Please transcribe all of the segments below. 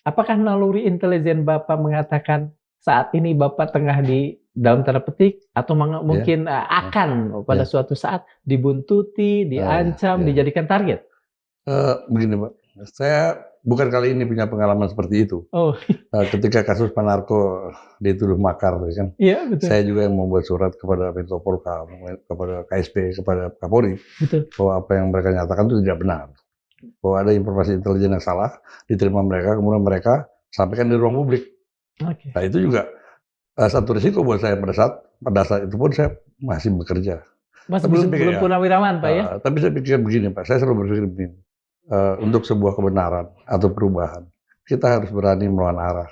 Apakah naluri intelijen Bapak mengatakan saat ini Bapak tengah di dalam tanda petik atau Ya, mungkin akan pada ya, suatu saat dibuntuti, diancam, ya. dijadikan target? Begini Pak, saya bukan kali ini punya pengalaman seperti itu. Oh, Ketika kasus Pak Narko dituduh makar, ya kan, iya betul, saya juga yang membuat surat kepada Menko Polhukam, kepada KSP, kepada Kapolri, betul. bahwa apa yang mereka nyatakan itu tidak benar. Bahwa ada informasi intelijen yang salah, diterima mereka, kemudian mereka sampaikan di ruang publik. Oke. Nah itu juga satu risiko buat saya pada saat itu pun saya masih bekerja. Mas Tapi saya pikir belum purnawirawan, Pak ya? tapi saya pikir begini Pak, saya selalu berpikir begini, untuk sebuah kebenaran atau perubahan, kita harus berani melawan arah.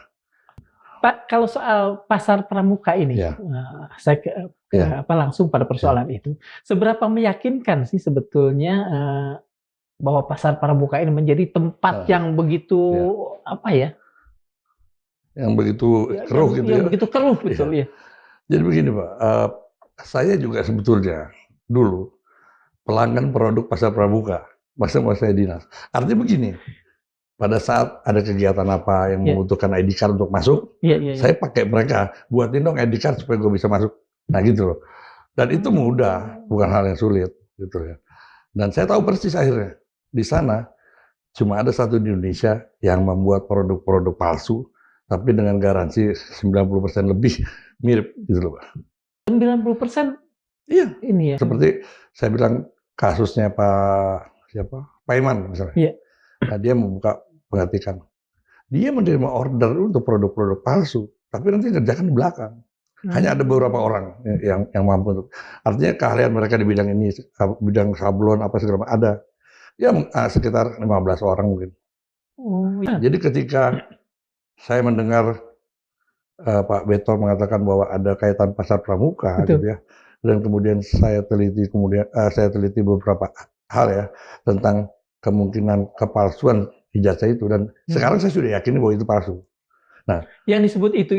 Pak, kalau soal pasar pramuka ini, Ya, saya ya, langsung pada ya, persoalan itu. Seberapa meyakinkan sih sebetulnya bahwa pasar pramuka ini menjadi tempat yang begitu ya. apa ya? Yang begitu keruh gitu Yang ya. begitu keruh Iya. betul ya. Jadi begini Pak, saya juga sebetulnya dulu pelanggan produk pasar pramuka, masa saya dinas. Artinya begini, pada saat ada kegiatan apa yang Iya, membutuhkan ID card untuk masuk, iya, iya, iya. saya pakai mereka, buatin dong ID card supaya gue bisa masuk. Nah gitu loh. Dan itu mudah, bukan hal yang sulit gitu ya. Dan saya tahu persis akhirnya, di sana cuma ada satu di Indonesia yang membuat produk-produk palsu, tapi dengan garansi 90% lebih mirip gitu loh Pak. 90% Iya, ini ya. seperti saya bilang kasusnya Pak Iman misalnya. Iya. Nah, dia membuka pengetikan. Dia menerima order untuk produk-produk palsu, tapi nanti kerjakan di belakang. Hanya ada beberapa orang yang mampu untuk. Artinya keahlian mereka di bidang ini, bidang sablon apa segala macam ada. Ya sekitar 15 orang mungkin. Oh, iya. Jadi ketika saya mendengar Pak Beto mengatakan bahwa ada kaitan pasar pramuka Betul. gitu ya, dan kemudian saya teliti beberapa hal ya tentang kemungkinan kepalsuan ijazah itu, dan sekarang saya sudah yakin bahwa itu palsu. Nah, yang disebut itu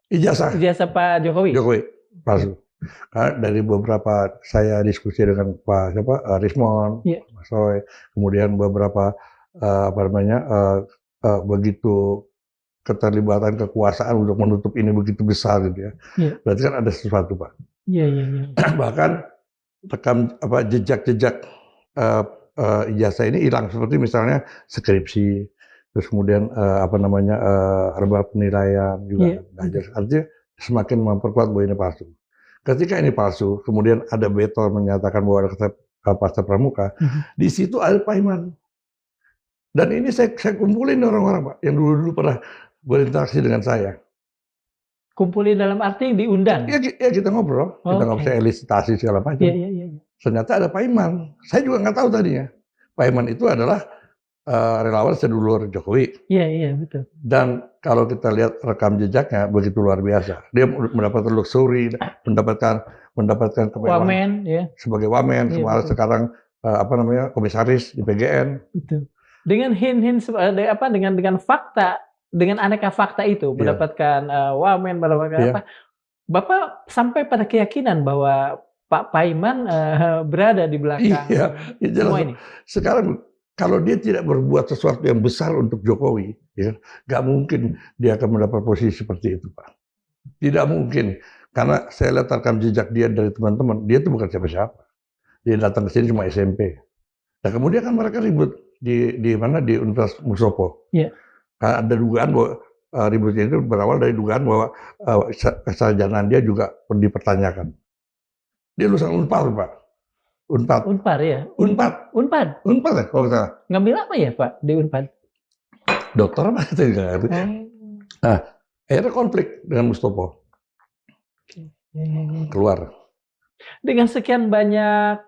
ijazah Pak Jokowi. Jokowi palsu. Karena dari beberapa saya diskusi dengan Pak Rismon, Iya. Mas Roy, kemudian beberapa begitu keterlibatan kekuasaan untuk menutup ini begitu besar gitu ya. Iya. Berarti kan ada sesuatu Pak. Iya, iya, iya. Bahkan rekam jejak-jejak ijazah ini hilang, seperti misalnya skripsi, terus kemudian rebah penilaian juga. Iya. Artinya semakin memperkuat bahwa ini palsu. Ketika ini palsu, kemudian ada Beto menyatakan bahwa ada pasar pramuka, di situ ada Pak Iman. Dan ini saya kumpulin orang-orang Pak, yang dulu pernah berinteraksi dengan saya. Kumpulin dalam arti diundang? Ya kita ngobrol, kita ngobrol, saya elisitasi segala macam. Iya. Ternyata ada Pak Iman. Saya juga nggak tahu tadinya. Pak Iman itu adalah relawan sedulur Jokowi. Iya, betul. Dan kalau kita lihat rekam jejaknya begitu luar biasa. Dia mendapatkan luxury, mendapatkan Wamen, ya. Sebagai wamen, Iya, sekarang komisaris di PGN. Betul. Dengan hint-hint dengan fakta, dengan aneka fakta itu mendapatkan wamen, mendapatkan apa? Bapak sampai pada keyakinan bahwa Pak Paiman berada di belakang semua ini. Sekarang kalau dia tidak berbuat sesuatu yang besar untuk Jokowi, ya, nggak mungkin dia akan mendapat posisi seperti itu, Pak. Tidak mungkin, karena saya lihat rekam jejak dia dari teman-teman, dia itu bukan siapa-siapa. Dia datang ke sini cuma SMP. Nah kemudian kan mereka ribut di Universitas Mustopo. Iya. Karena ada dugaan bahwa ributnya itu berawal dari dugaan bahwa kesarjanaan dia juga dipertanyakan. Dia lulusan Unpar, Pak. Unpar ya? Unpad ya kalau salah. Ngambil apa ya Pak di Unpad? Dokter apa itu enggak. Nah, akhirnya konflik dengan Mustopo. Keluar. Dengan sekian banyak,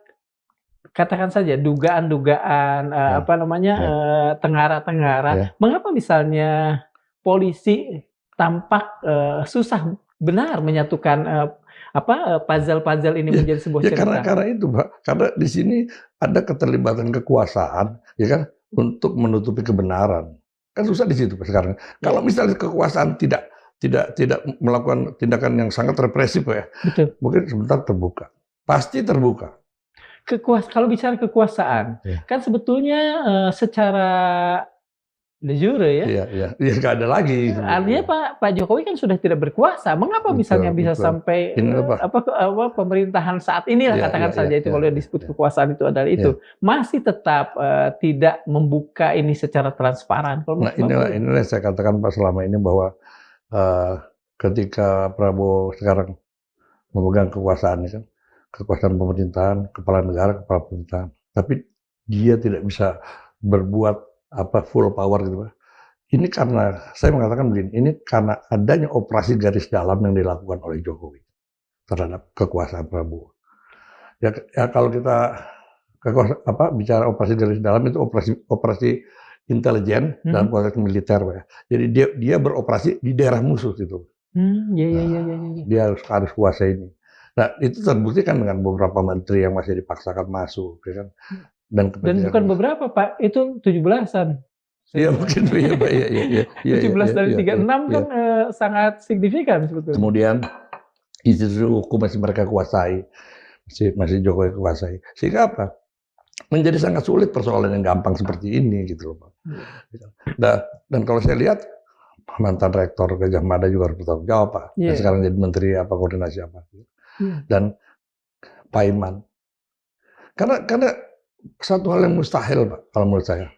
katakan saja dugaan-dugaan tengara-tengara, mengapa misalnya polisi tampak susah benar menyatukan puzzle-puzzle ini menjadi sebuah cerita? Karena itu, Pak. Karena di sini ada keterlibatan kekuasaan, ya kan, untuk menutupi kebenaran. Kan susah di situ Pak sekarang. Kalau misalnya kekuasaan tidak melakukan tindakan yang sangat represif ya, betul, mungkin sebentar terbuka. Pasti terbuka. Kalau bicara kekuasaan, kan sebetulnya secara De jure ya. Iya, nggak ada lagi. Artinya Pak Jokowi kan sudah tidak berkuasa. Mengapa misalnya bisa sampai pemerintahan saat inilah katakan saja itu kalau disebut kekuasaan itu adalah itu masih tetap tidak membuka ini secara transparan. Nah inilah saya katakan Pak selama ini bahwa ketika Prabowo sekarang memegang kekuasaan kan, kekuasaan pemerintahan, kepala negara, kepala pemerintahan, tapi dia tidak bisa berbuat full power gitu Pak. Ini karena saya mengatakan begini, ini karena adanya operasi garis dalam yang dilakukan oleh Jokowi terhadap kekuasaan Prabowo. Ya kalau kita bicara operasi garis dalam itu operasi intelijen dalam konteks militer Pak. Jadi dia beroperasi di daerah musuh gitu. Dia harus kuasai ini. Nah itu terbukti kan dengan beberapa menteri yang masih dipaksakan masuk, ya kan? Dan bukan beberapa Pak, itu 17-an. Iya mungkin ya Pak. Iya. 17 dari 36 kan sangat signifikan sebetulnya. Kemudian institusi hukum masih mereka kuasai, masih Jokowi kuasai. Sehingga apa? Menjadi sangat sulit persoalan yang gampang seperti ini gitu loh Pak. Dan kalau saya lihat mantan rektor Gajah Mada juga harus bertanggung jawab Pak. Dan sekarang jadi menteri koordinasi apa. Dan Pak Iman. Karena satu hal yang mustahil Pak, kalau menurut saya.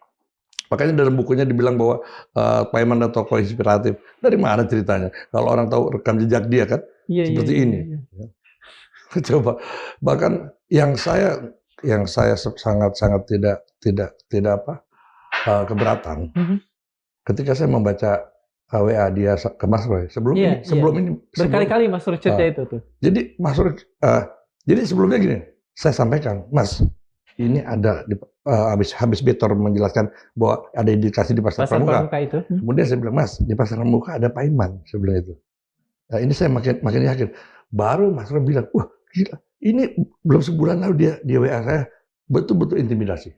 Makanya dalam bukunya dibilang bahwa Pak Iman adalah tokoh inspiratif. Dari mana ceritanya? Kalau orang tahu rekam jejak dia kan, seperti ini. Coba, bahkan yang saya sangat tidak keberatan. Ketika saya membaca WA dia ke Mas Roy sebelum ini berkali-kali Mas Roy cerita itu tuh. Jadi Mas Roy, jadi sebelumnya gini, saya sampaikan, Mas, ini ada habis Betor menjelaskan bahwa ada indikasi di pasar pramuka itu. Kemudian saya bilang, Mas, di pasar pramuka ada Pak Iman, saya bilang itu. Nah, ini saya makin yakin. Baru Mas Roy bilang, wah gila, ini belum sebulan lalu dia WA saya betul-betul intimidasi.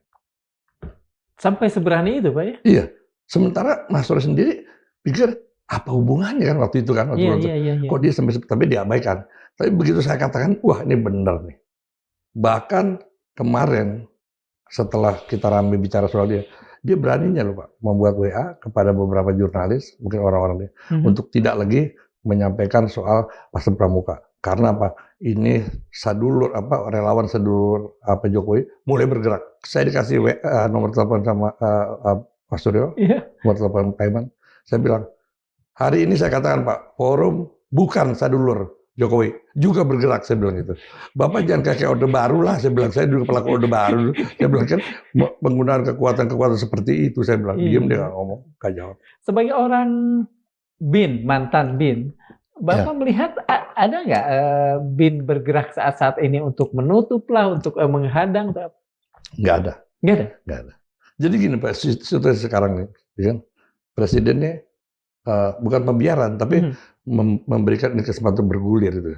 Sampai seberani itu Pak ya? Iya. Sementara Mas Roy sendiri pikir apa hubungannya kan waktu itu kan? Kok dia tapi diabaikan. Tapi begitu saya katakan, wah ini benar nih. Bahkan kemarin setelah kita ramai bicara soal dia beraninya loh Pak membuat WA kepada beberapa jurnalis, mungkin orang-orang dia, untuk tidak lagi menyampaikan soal pasar pramuka. Karena apa? Ini relawan sedulur Jokowi mulai bergerak. Saya dikasih WA nomor telepon sama Pak Suryo, nomor telepon Pak Iman. Saya bilang, hari ini saya katakan Pak, forum bukan sadulur Jokowi juga bergerak, saya bilang gitu. Bapak jangan kayak Orde Baru lah, saya bilang. Saya juga pelaku Orde Baru. Saya bilang kan penggunaan kekuatan-kekuatan seperti itu, saya bilang. Diam dia nggak ngomong, nggak jawab. Sebagai orang mantan BIN, Bapak melihat ada nggak BIN bergerak saat ini untuk menutup lah, untuk menghadang? Nggak ada. Nggak ada. Jadi gini Pak, situasi sekarang nih, ya kan? Presidennya bukan pembiaran, tapi memberikan ini kesempatan bergulir gitu.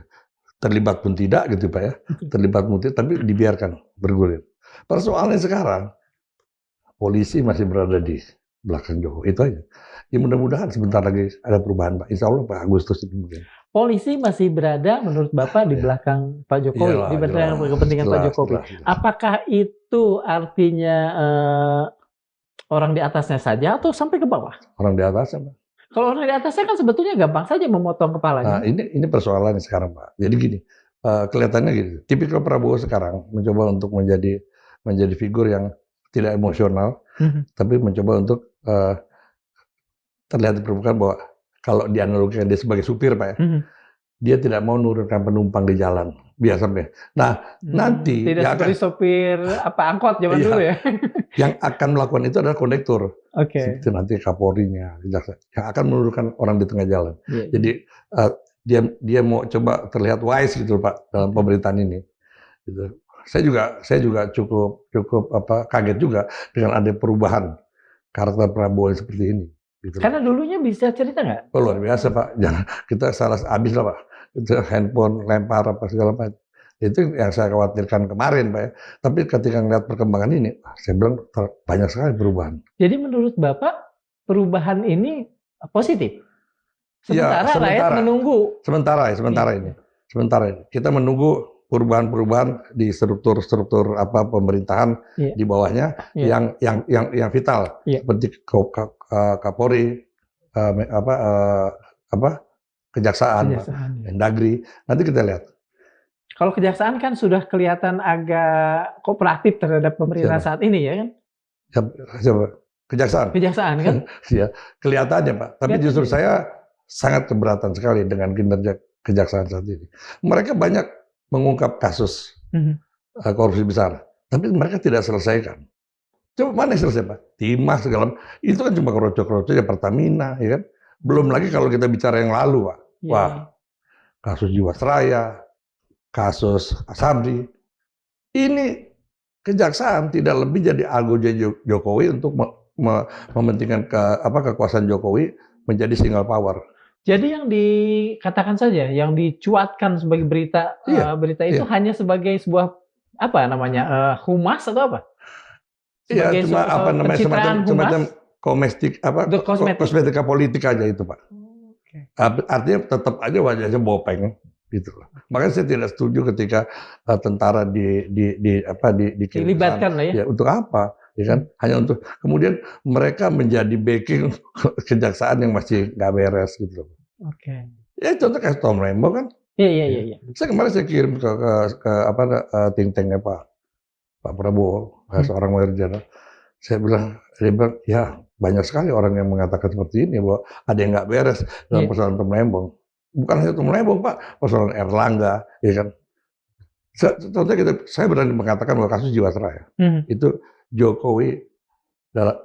Terlibat pun tidak gitu Pak ya. Terlibat pun tidak, tapi dibiarkan bergulir. Persoalannya sekarang, polisi masih berada di belakang Jokowi, itu aja. Ya mudah-mudahan sebentar lagi ada perubahan Pak. Insya Allah Pak Agustus itu mungkin. Polisi masih berada menurut Bapak di belakang Pak Jokowi, di belakang kepentingan Pak Jokowi. Apakah itu artinya orang di atasnya saja atau sampai ke bawah? Orang di atasnya Pak. Kalau orang di atasnya kan sebetulnya gampang saja memotong kepalanya. Nah, ini persoalannya sekarang Pak. Jadi gini, kelihatannya gitu. Tipikal Prabowo sekarang mencoba untuk menjadi figur yang tidak emosional, tapi mencoba untuk terlihat di permukaan bahwa kalau dianalogikan dia sebagai supir Pak ya, dia tidak mau menurunkan penumpang di jalan biasanya. Nah, nanti tidak seperti sopir angkot zaman dulu ya. Yang akan melakukan itu adalah kondektur. Itu nanti Kapolrinya, yang akan menurunkan orang di tengah jalan. Jadi dia mau coba terlihat wise gitu Pak dalam pemerintahan ini. Gitu. Saya juga cukup kaget juga dengan ada perubahan karakter Prabowo seperti ini. Gitu. Karena dulunya bisa cerita nggak? Oh, luar biasa Pak. Jangan kita salah habis lah Pak. Itu handphone lempar apa segala macam. Itu yang saya khawatirkan kemarin Pak ya. Tapi ketika melihat perkembangan ini, saya bilang banyak sekali perubahan. Jadi menurut Bapak perubahan ini positif? Sementara rakyat menunggu. Sementara ini. Kita menunggu perubahan-perubahan di struktur pemerintahan di bawahnya yang vital seperti Kapolri, Kejaksaan, Mendagri. Nanti kita lihat. Kalau Kejaksaan kan sudah kelihatan agak kooperatif terhadap pemerintah saat ini ya kan? Siapa? Kejaksaan. Kejaksaan kan? Ya, kelihatannya Pak. Tapi justru saya sangat keberatan sekali dengan kinerja Kejaksaan saat ini. Mereka banyak mengungkap kasus korupsi besar, tapi mereka tidak selesaikan. Coba mana yang selesai Pak? Timah segala itu kan cuma kroco-kroco ya Pertamina, ya kan? Belum lagi kalau kita bicara yang lalu Pak. Wah, kasus Jiwasraya, kasus Asabri. Ini Kejaksaan tidak lebih jadi algojo Jokowi untuk mementingkan kekuasaan Jokowi menjadi single power. Jadi yang dikatakan saja, yang dicuatkan sebagai berita itu hanya sebagai sebuah humas atau apa? Iya, cuma semacam kosmetika politik aja itu Pak. Artinya tetap aja wajahnya bopeng gitu loh. Makanya saya tidak setuju ketika tentara dilibatkan lah ya. Untuk apa? Ya kan? Hanya untuk kemudian mereka menjadi backing kejaksaan yang masih nggak beres gitu loh. Oke. Ya contoh kayak Tom Rembo kan. Iya. Kemarin saya kirim ke think tanknya Pak Prabowo, seorang Wirjana. Dia bilang, ya banyak sekali orang yang mengatakan seperti ini bahwa ada yang nggak beres dalam persoalan Tom Lembong. Bukan hanya Tom Lembong Pak, persoalan Erlangga, ya kan. Contohnya saya berani mengatakan bahwa kasus Jiwasraya itu Jokowi,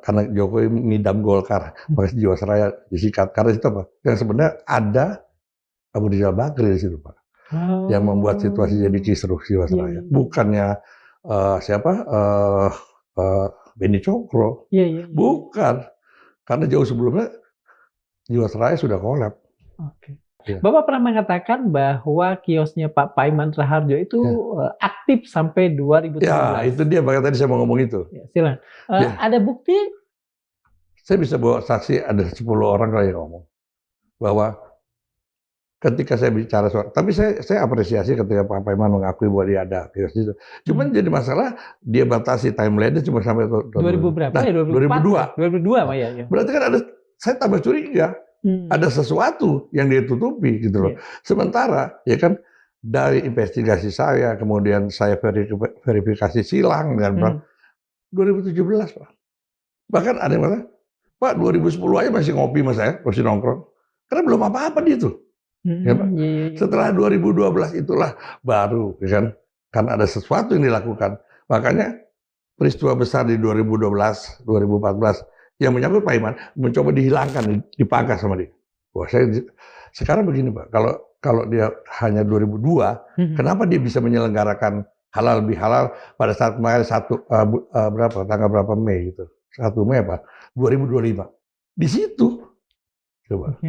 karena Jokowi ngidam Golkar, maka Jiwasraya disikat. Karena itu apa? Yang sebenarnya ada Abu Rizal Bakri di situ Pak, yang membuat situasi jadi kisruh Jiwasraya. Bukannya Beni Cokro, bukan. Karena jauh sebelumnya Jiwasraya sudah kolab. Ya. Bapak pernah mengatakan bahwa kiosnya Pak Paiman Raharjo itu aktif sampai 2017. Ya, itu dia. Bahkan tadi saya mau ngomong itu. Ya, silakan. Ada bukti? Saya bisa bawa saksi, ada 10 orang kali yang ngomong. Bahwa ketika saya bicara soal, tapi saya apresiasi ketika Pak Paiman mengakui bahwa dia ada kios itu. Cuman jadi masalah dia batasi timeline-nya cuma sampai 2000 berapa? Nah, 2002. 2002 Pak ya. Berarti kan saya tambah curiga. Ada sesuatu yang dia tutupi gitu loh. Sementara ya kan dari investigasi saya, kemudian saya verifikasi silang dengan 2017 Pak. Bahkan ada yang mengatakan, Pak 2010 aja masih ngopi sama saya, masih nongkrong. Karena belum apa-apa di itu. Ya, Pak. Setelah 2012 itulah baru, ya kan? Karena ada sesuatu yang dilakukan. Makanya peristiwa besar di 2012, 2014 yang menyangkut Pak Iman mencoba dihilangkan, dipangkas sama dia. Wah, sekarang begini Pak, kalau dia hanya 2002, kenapa dia bisa menyelenggarakan halal bihalal pada saat kemarin tanggal berapa Mei gitu? 1 Mei apa? 2025. Di situ. Coba.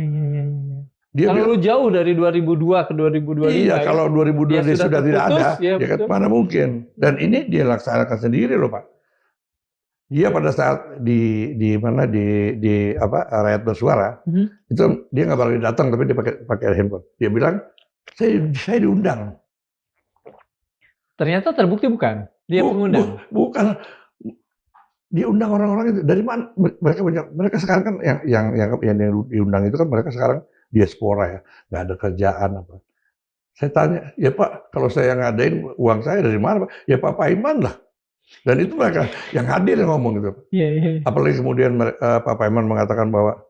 Kalau jauh dari 2002 ke 2025. Iya, kalau 2002 dia sudah tidak ada, ya kan mana mungkin. Dan ini dia laksanakan sendiri loh Pak. Dia pada saat di rakyat bersuara, itu dia nggak bakal datang, tapi dia pakai handphone. Dia bilang, saya diundang. Ternyata terbukti bukan? Dia pengundang? Bukan. Dia undang orang-orang itu. Dari mana? Mereka sekarang kan yang diundang itu kan mereka sekarang diaspora ya, nggak ada kerjaan apa. Saya tanya, ya Pak, kalau saya ngadain uang saya dari mana Pak? Ya Pak Paiman lah. Dan itu mereka yang hadir yang ngomong gitu. Apalagi kemudian Pak Paiman mengatakan bahwa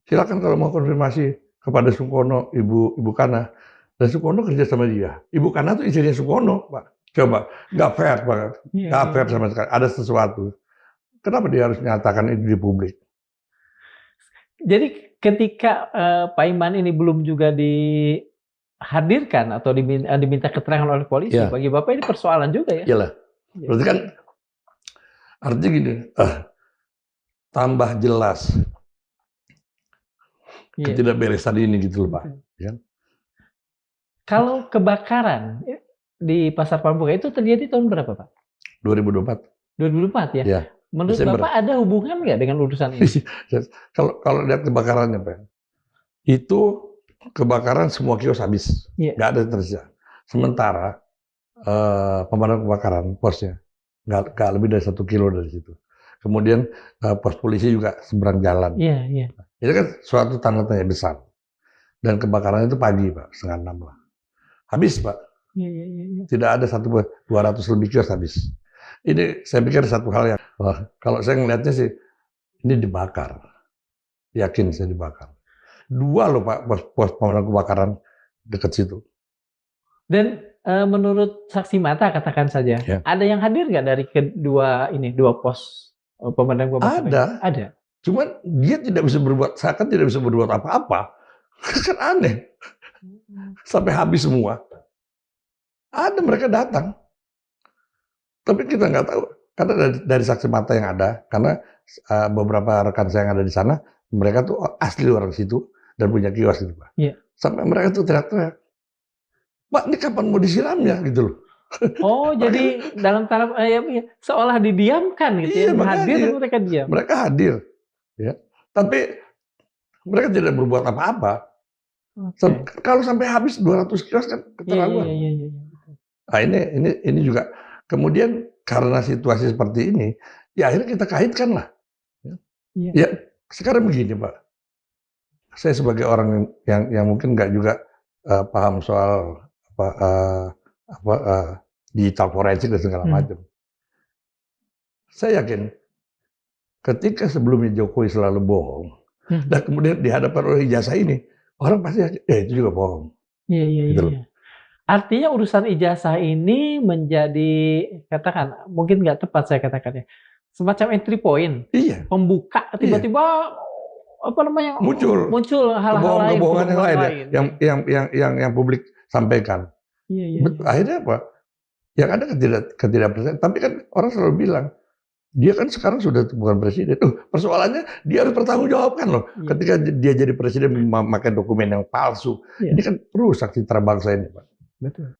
silakan kalau mau konfirmasi kepada Sukono, Ibu Kana. Dan Sukono kerja sama dia. Ibu Kana itu istrinya Sukono, Pak. Coba, nggak fair banget. Nggak fair sama sekali. Ada sesuatu. Kenapa dia harus menyatakan itu di publik? Jadi ketika Paiman ini belum juga dihadirkan atau diminta keterangan oleh polisi, bagi Bapak ini persoalan juga ya? Iyalah. Berarti kan artinya gini, tambah jelas ketidakberesan ini gitu loh Pak. Ya. Kalau kebakaran di Pasar Pambuka itu terjadi tahun berapa Pak? 2024. 2004 ya? Menurut Desember. Bapak ada hubungan nggak dengan urusan ini? Kalau lihat kebakarannya Pak, itu kebakaran semua kios habis, nggak ada yang tersisa. Sementara pemadam kebakaran posnya nggak lebih dari 1 kilo dari situ. kemudian pos polisi juga seberang jalan. Iya, iya. Itu kan suatu tanda tanya besar. Dan kebakaran itu pagi, Pak, 5:30 lah. Habis, Pak. Iya, iya, iya. Tidak ada 200 lebih kios habis. Ini saya pikir satu hal yang, kalau saya ngelihatnya sih, ini dibakar. Yakin saya dibakar. 2 loh, Pak, pos pemadam kebakaran dekat situ. Dan menurut saksi mata katakan saja, Ya. ada yang hadir nggak dari dua pos pemadam kebakaran? Ada. Cuman dia tidak bisa berbuat, seakan tidak bisa berbuat apa-apa. Kan aneh. Sampai habis semua. Ada, mereka datang. Tapi kita nggak tahu. Karena dari saksi mata yang ada, karena beberapa rekan saya yang ada di sana, mereka tuh asli orang situ dan punya kios gitu, Pak. Iya. Sampai mereka tuh teriak-teriak, Pak, ini kapan mau disiramnya gitu loh. Oh, jadi dalam taraf seolah didiamkan gitu ya, hadir tapi mereka diam. Mereka hadir, ya. Tapi mereka tidak berbuat apa-apa. Okay. Kalau sampai habis 200 kios kan keterlaluan. Iya. Nah, ini juga kemudian karena situasi seperti ini, ya akhirnya kita kaitkan lah. Ya, sekarang begini, Pak. Saya sebagai orang yang mungkin nggak juga paham soal digital forensik dan segala macam. Saya yakin ketika sebelumnya Jokowi selalu bohong, dan kemudian dihadapkan oleh ijazah ini, orang pasti itu juga bohong. Iya. Gitu. Artinya urusan ijazah ini menjadi, katakan, mungkin nggak tepat saya katakannya, semacam entry point, pembuka tiba-tiba muncul hal-hal lain, kebohongan yang lain yang publik sampaikan. Iya. Akhirnya apa? Yang ada ketidakpercayaan. Tapi kan orang selalu bilang, dia kan sekarang sudah bukan presiden. Persoalannya dia harus bertanggungjawabkan loh. Ketika dia jadi presiden memakai dokumen yang palsu. Ini kan rusak citra bangsa ini, Pak. Betul.